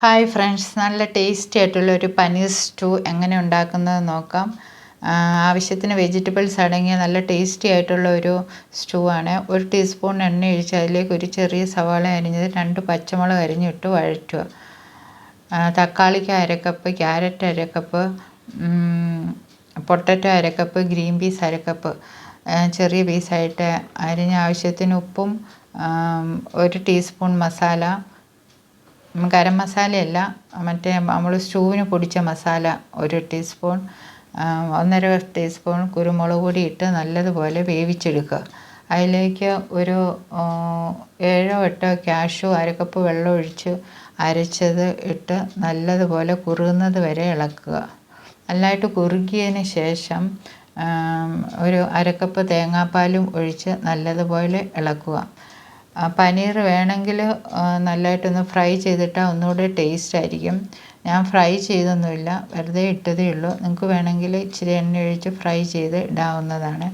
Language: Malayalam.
ഹായ് ഫ്രണ്ട്സ്, നല്ല ടേസ്റ്റി ആയിട്ടുള്ള ഒരു പനീർ സ്റ്റൂ എങ്ങനെ ഉണ്ടാക്കുന്നത് നോക്കാം. ആവശ്യത്തിന് വെജിറ്റബിൾസ് അടങ്ങിയ നല്ല ടേസ്റ്റി ആയിട്ടുള്ള ഒരു സ്റ്റൂ ആണ്. 1 ടീസ്പൂൺ എണ്ണ ഒഴിച്ച് അതിലേക്ക് ഒരു ചെറിയ സവാള അരിഞ്ഞത്, 2 പച്ചമുളക് അരിഞ്ഞിട്ട് വഴറ്റുക. തക്കാളിക്ക് 1/2 cup, carrot 1/2 cup, potato 1/2 cup, green peas 1/2 cup ചെറിയ പീസായിട്ട് അരിഞ്ഞ, ആവശ്യത്തിന് ഉപ്പും 1 ടീസ്പൂൺ മസാല, ഗരം മസാലയല്ല, മറ്റേ നമ്മൾ സ്റ്റൂവിന് പൊടിച്ച മസാല 1 ടീസ്പൂൺ, 1.5 ടീസ്പൂൺ കുരുമുളക് പൊടി ഇട്ട് നല്ലതുപോലെ വേവിച്ചെടുക്കുക. അതിലേക്ക് ഒരു 7 8 കാഷ്യൂ 1/2 കപ്പ് വെള്ളം ഒഴിച്ച് അരച്ചത് ഇട്ട് നല്ലതുപോലെ കുറുകുന്നത് വരെ ഇളക്കുക. നല്ലതായിട്ട് കുറുകിയതിന് ശേഷം ഒരു 1/2 കപ്പ് തേങ്ങാപ്പാലും ഒഴിച്ച് നല്ലതുപോലെ ഇളക്കുക. പനീർ വേണമെങ്കിൽ നല്ലതായിട്ടൊന്ന് ഫ്രൈ ചെയ്തിട്ടാൽ ഒന്നുകൂടെ ടേസ്റ്റ് ആയിരിക്കും. ഞാൻ ഫ്രൈ ചെയ്തൊന്നുമില്ല, വെറുതെ ഇട്ടതേ ഉള്ളൂ. നിങ്ങൾക്ക് വേണമെങ്കിൽ ഇച്ചിരി എണ്ണ ഒഴിച്ച് ഫ്രൈ ചെയ്ത് ഇടാവുന്നതാണ്.